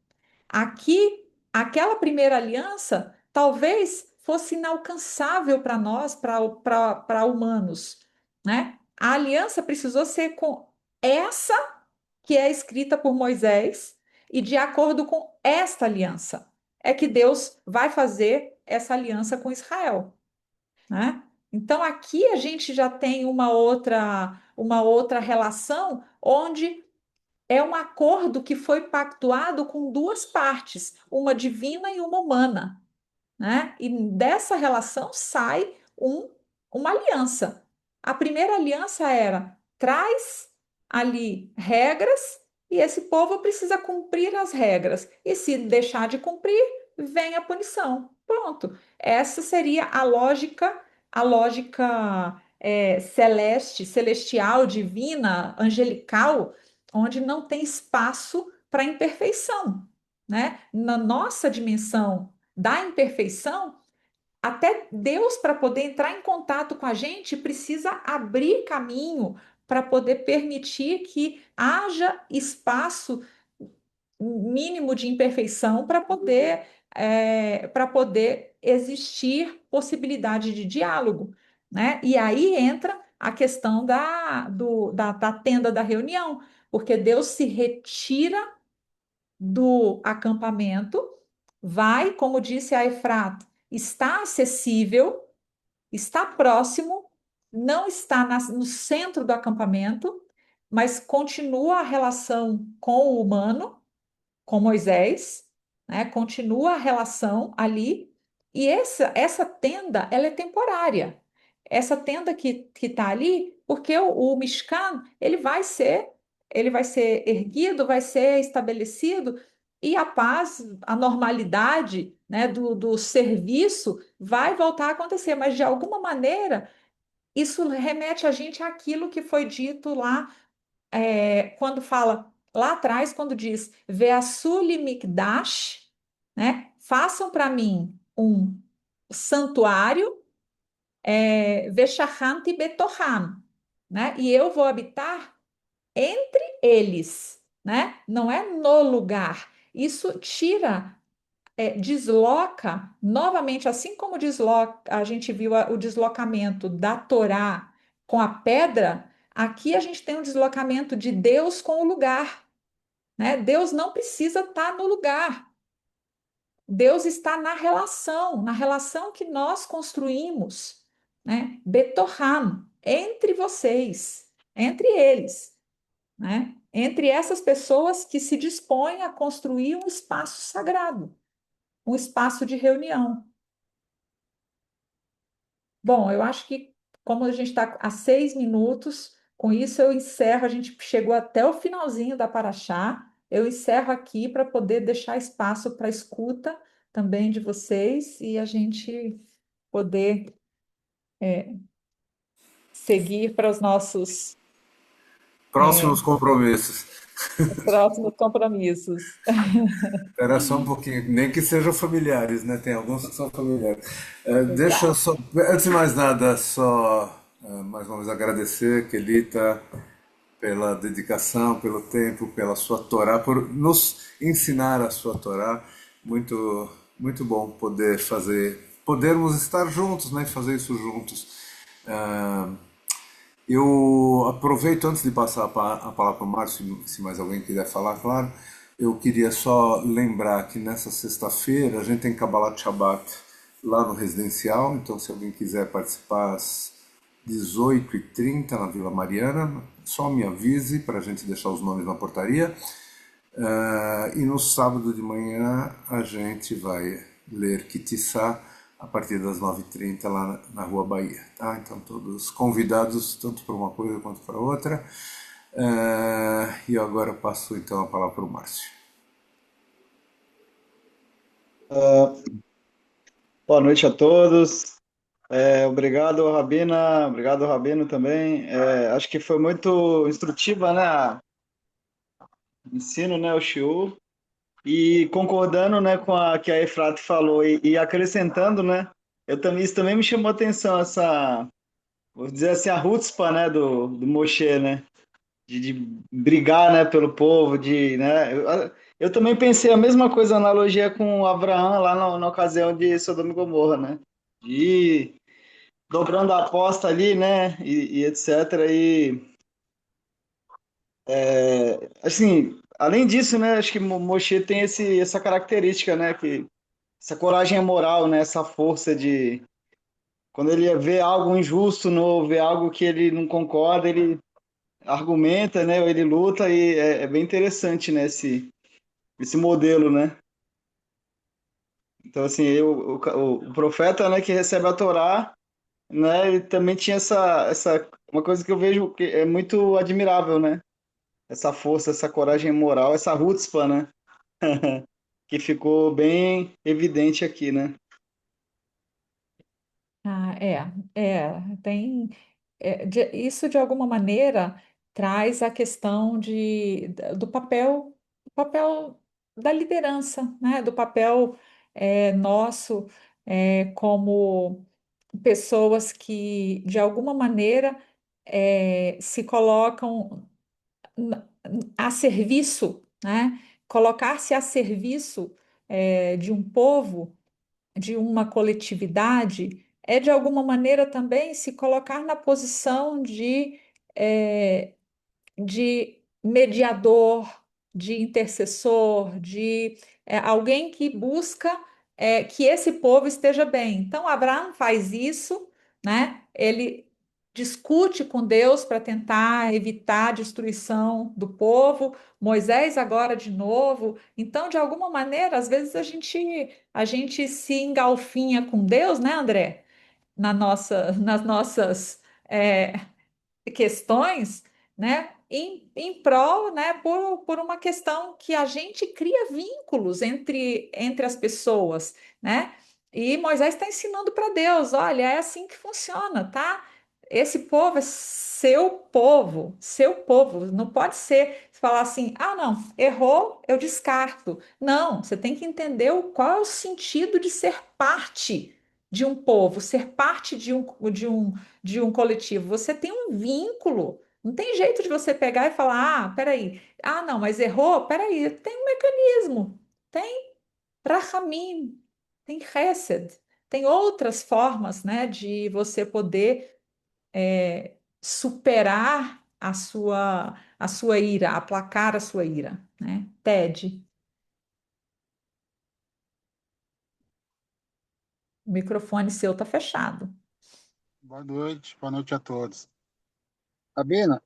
Aqui, aquela primeira aliança talvez fosse inalcançável para nós, para humanos, né? A aliança precisou ser com essa que é escrita por Moisés, e de acordo com esta aliança é que Deus vai fazer essa aliança com Israel, né? Então aqui a gente já tem uma outra relação onde é um acordo que foi pactuado com duas partes, uma divina e uma humana, né? E dessa relação sai uma aliança. A primeira aliança era: traz ali regras e esse povo precisa cumprir as regras. E se deixar de cumprir, vem a punição. Pronto. Essa seria a lógica celeste, celestial, divina, angelical, onde não tem espaço para imperfeição, né? Na nossa dimensão da imperfeição, até Deus, para poder entrar em contato com a gente, precisa abrir caminho para poder permitir que haja espaço mínimo de imperfeição para poder existir possibilidade de diálogo, né? E aí entra a questão da tenda da reunião, porque Deus se retira do acampamento, vai, como disse a Efrata, está acessível, está próximo, não está no centro do acampamento, mas continua a relação com o humano, com Moisés, né? Continua a relação ali, e essa tenda, ela é temporária. Essa tenda que está ali, porque o Mishkan, ele vai ser erguido, vai ser estabelecido, e a paz, a normalidade, né, do serviço vai voltar a acontecer, mas de alguma maneira isso remete a gente àquilo que foi dito lá, quando fala lá atrás, quando diz Ve'asuli mikdash, né? Façam para mim um santuário, Veshachanti betoham, né? E eu vou habitar entre eles, né? Não é no lugar. Isso tira, desloca novamente, assim como a gente viu o deslocamento da Torá com a pedra, aqui a gente tem um deslocamento de Deus com o lugar, né? Deus não precisa estar no lugar. Deus está na relação que nós construímos, né? Betoham, entre vocês, entre eles, né? Entre essas pessoas que se dispõem a construir um espaço sagrado, um espaço de reunião. Bom, eu acho que, como a gente está a 6 minutos, com isso eu encerro. A gente chegou até o finalzinho da Paraxá. Eu encerro aqui para poder deixar espaço para escuta também de vocês e a gente poder seguir para os nossos Próximos compromissos. próximos compromissos. Espera só um pouquinho, nem que sejam familiares, né? Tem alguns que são familiares. Deixa eu só, antes de mais nada, só mais uma vez agradecer, Kelita, pela dedicação, pelo tempo, pela sua Torá, por nos ensinar a sua Torá. Muito, muito bom podermos estar juntos, né? Fazer isso juntos. Eu aproveito, antes de passar a palavra para o Márcio, se mais alguém quiser falar, claro, eu queria só lembrar que nessa sexta-feira a gente tem Kabbalat Shabbat lá no Residencial, então se alguém quiser participar às 18h30 na Vila Mariana, só me avise para a gente deixar os nomes na portaria. E no sábado de manhã a gente vai ler Kitissá a partir das 9h30 lá na Rua Bahia, tá? Então todos convidados tanto para uma coisa quanto para outra. E eu agora passo então a palavra para o Márcio. Boa noite a todos. Obrigado, Rabina. Obrigado, Rabino, também. Acho que foi muito instrutiva, né, o ensino, né, o shiur. E concordando, né, com a que a Efrat falou e acrescentando, né, isso também me chamou a atenção, essa, vou dizer assim, a chutzpah, né, do Moshe, né, de brigar, né, pelo povo, né, eu também pensei a mesma coisa, analogia com Abraão lá na ocasião de Sodoma e Gomorra, né, de dobrando a aposta ali, né, e etc. E, assim, além disso, né, acho que Moshe tem essa característica, né, que essa coragem moral, né, essa força de quando ele vê algo injusto, no, vê algo que ele não concorda, ele argumenta, né, ou ele luta e é bem interessante, né, esse modelo, né. Então, assim, o profeta, né, que recebe a Torá, né, ele também tinha essa uma coisa que eu vejo que é muito admirável, né, essa força, essa coragem moral, essa chutzpah, né, que ficou bem evidente aqui, né. Ah, tem isso de alguma maneira traz a questão do papel da liderança, né? Do papel nosso como pessoas que de alguma maneira se colocam a serviço, né? Colocar-se a serviço de um povo, de uma coletividade, é de alguma maneira também se colocar na posição eh, de mediador, de intercessor, de alguém que busca que esse povo esteja bem. Então, Abraão faz isso, né? Ele discute com Deus para tentar evitar a destruição do povo. Moisés agora de novo. Então, de alguma maneira, às vezes a gente se engalfinha com Deus, né, André? Nas nossas é, questões, né, em prol, né, por uma questão que a gente cria vínculos entre as pessoas, né? E Moisés está ensinando para Deus, olha, é assim que funciona, tá? Esse povo é seu povo. Não pode ser falar assim, ah, não, errou, eu descarto. Não, você tem que entender qual é o sentido de ser parte de um povo, ser parte de um coletivo. Você tem um vínculo. Não tem jeito de você pegar e falar, peraí, não, mas errou? Peraí, tem um mecanismo, tem Rahamim, tem Hesed, tem outras formas, né, de você poder superar a sua ira, aplacar a sua ira, né? Ted, o microfone seu tá fechado. Boa noite a todos. Sabina,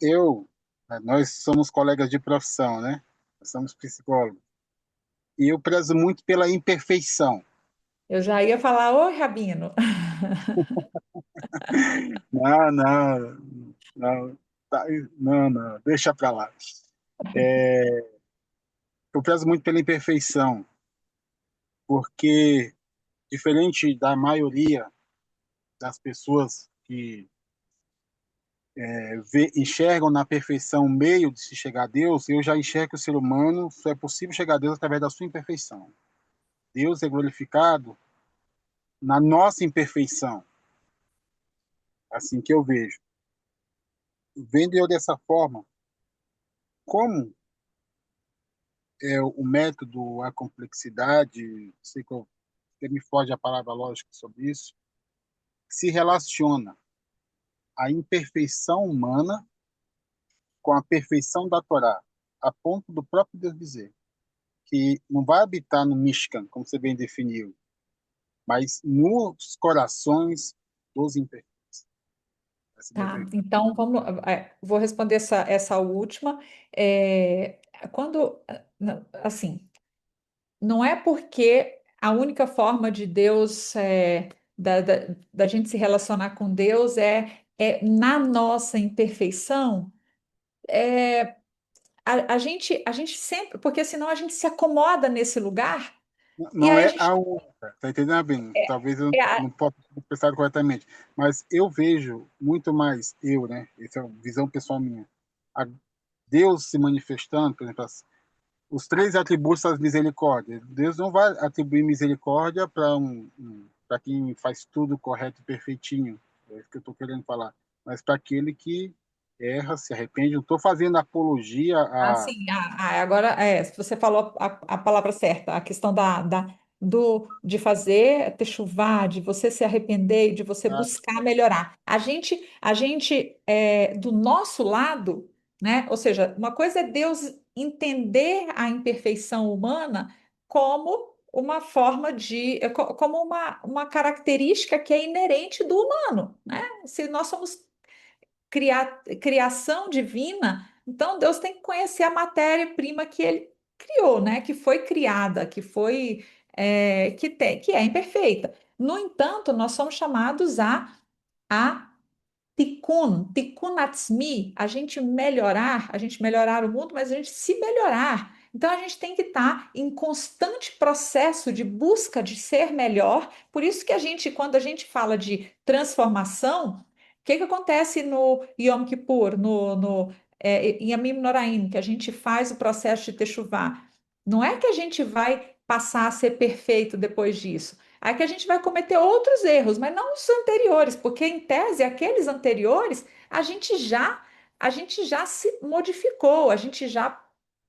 nós somos colegas de profissão, né? Nós somos psicólogos. E eu prezo muito pela imperfeição. Eu já ia falar, oi, Rabino. Não, não, não, não, deixa pra lá. Eu prezo muito pela imperfeição, porque, diferente da maioria das pessoas que enxergam na perfeição o meio de se chegar a Deus, eu já enxergo que o ser humano só é possível chegar a Deus através da sua imperfeição. Deus é glorificado na nossa imperfeição, assim que eu vejo. Vendo eu dessa forma, como é o método, a complexidade, sei que me foge a palavra lógica sobre isso, se relaciona a imperfeição humana com a perfeição da Torá, a ponto do próprio Deus dizer que não vai habitar no Mishkan, como você bem definiu, mas nos corações dos imperfeitos. Tá, então vou responder essa última. Quando, assim, não é porque a única forma de Deus, da gente se relacionar com Deus é na nossa imperfeição, a gente sempre, porque senão a gente se acomoda nesse lugar e Não aí a é gente a única, tá entendendo bem? é, Talvez eu é a- não possa expressar corretamente, mas eu vejo muito mais eu, né? Essa é a visão pessoal minha. A Deus se manifestando, por exemplo, os três atributos das misericórdias. Deus não vai atribuir misericórdia para quem faz tudo correto e perfeitinho. É isso que eu estou querendo falar. Mas para aquele que erra, se arrepende. Não estou fazendo apologia a. sim, agora você falou a palavra certa, a questão de fazer techuvá, de você se arrepender, e de você buscar melhorar. Do nosso lado, né? Ou seja, uma coisa é Deus entender a imperfeição humana como uma forma como uma característica que é inerente do humano, né? Se nós somos criação divina, então Deus tem que conhecer a matéria-prima que ele criou, né? Que foi criada, que é imperfeita. No entanto, nós somos chamados a tikkun atzmi, a gente melhorar o mundo, mas a gente se melhorar. Então a gente tem que estar em constante processo de busca de ser melhor. Por isso que quando a gente fala de transformação, o que acontece no Yom Kippur, em Yamim Noraim, que a gente faz o processo de Teshuvá? Não é que a gente vai passar a ser perfeito depois disso. Aí que a gente vai cometer outros erros, mas não os anteriores, porque em tese aqueles anteriores a gente já se modificou, a gente já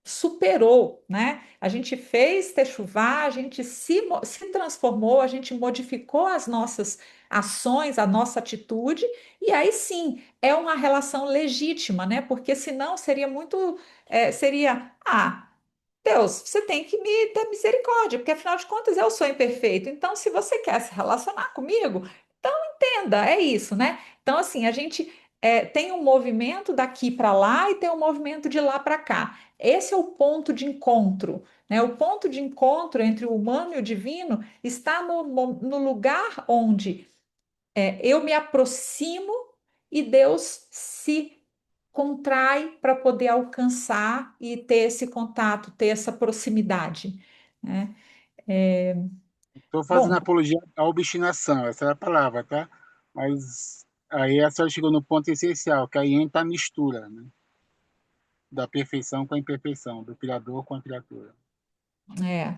superou, né? A gente fez techuvá, a gente se transformou, a gente modificou as nossas ações, a nossa atitude, e aí sim é uma relação legítima, né? Porque senão seria, Deus, você tem que me ter misericórdia, porque afinal de contas eu sou imperfeito. Então, se você quer se relacionar comigo, então entenda, é isso, né? Então, assim, a gente tem um movimento daqui para lá e tem um movimento de lá para cá. Esse é o ponto de encontro, né? O ponto de encontro entre o humano e o divino está no lugar onde eu me aproximo e Deus se contrai para poder alcançar e ter esse contato, ter essa proximidade, né? É, Estou fazendo bom, apologia à obstinação, essa é a palavra, tá? Mas aí a senhora chegou no ponto essencial, que aí entra a mistura, né? Da perfeição com a imperfeição, do Criador com a criatura. é.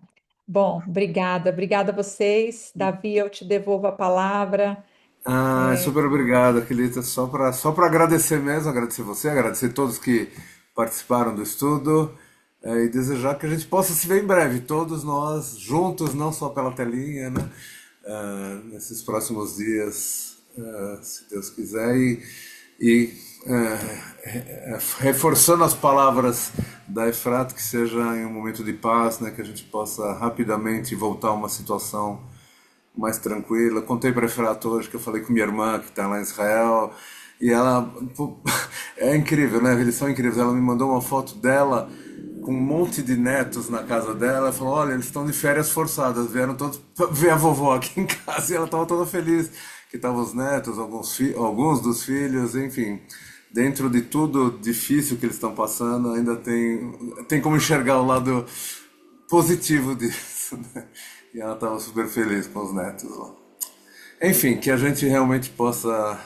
Bom, obrigada a vocês. Davi, eu te devolvo a palavra. Super obrigado, Aquilita. Só para agradecer mesmo, agradecer você, agradecer todos que participaram do estudo e desejar que a gente possa se ver em breve, todos nós juntos, não só pela telinha, né? Nesses próximos dias, se Deus quiser, reforçando as palavras da Efrat, que seja em um momento de paz, né? Que a gente possa rapidamente voltar a uma situação mais tranquila. Contei para a Efrato hoje que eu falei com minha irmã, que está lá em Israel, e ela... pô, é incrível, né? Eles são incríveis. Ela me mandou uma foto dela com um monte de netos na casa dela. Ela falou, olha, eles estão de férias forçadas, vieram todos ver a vovó aqui em casa, e ela estava toda feliz que estavam os netos, alguns dos filhos, enfim. Dentro de tudo difícil que eles estão passando, ainda tem como enxergar o lado positivo disso, né? E ela estava super feliz com os netos lá. Enfim, que a gente realmente possa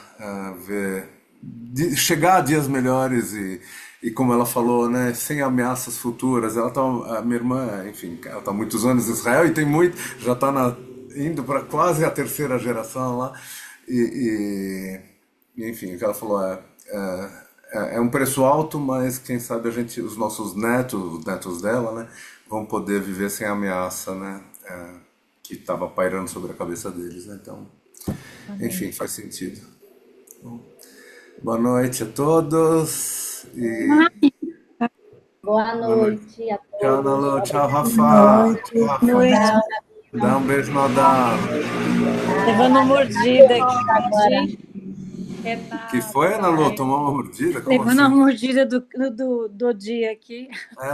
chegar a dias melhores e como ela falou, né, sem ameaças futuras. A minha irmã, enfim, ela está há muitos anos em Israel e já está indo para quase a terceira geração lá. Enfim, o que ela falou é um preço alto, mas quem sabe os nossos netos, os netos dela, né, vão poder viver sem ameaça, né? Que estava pairando sobre a cabeça deles, né? Então, enfim, faz sentido. Bom, boa noite a todos Boa noite a Tchau, todos. Nalu. Tchau, Obrigada. Rafa. Tchau, Boa Rafa. noite. Dá um beijo no Adão. Levando mordida aqui, Agora, Que foi, Nalu? Tomou uma mordida? Como levando a assim? mordida do dia aqui.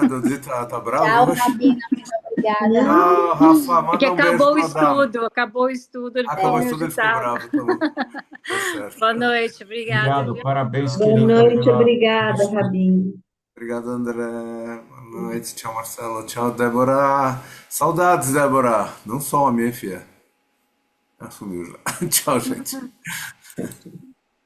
Dodi tá bravo tchau, hoje? Rabina. Muito Obrigada. Tchau, Rafa. É que Manda um beijo acabou o estudo, ele ficou Acabou o meio estudo, ele ficou agitado. bravo. Tá bom. Tá certo. Boa noite, obrigada, Obrigado, viu? parabéns, Boa querida, noite, pelo obrigada, estudo. Rabinho. Obrigado, André. Boa noite. Tchau, Marcelo. Tchau, Débora. Saudades, Débora. Não some, hein, filha? Ela sumiu já. Tchau, gente.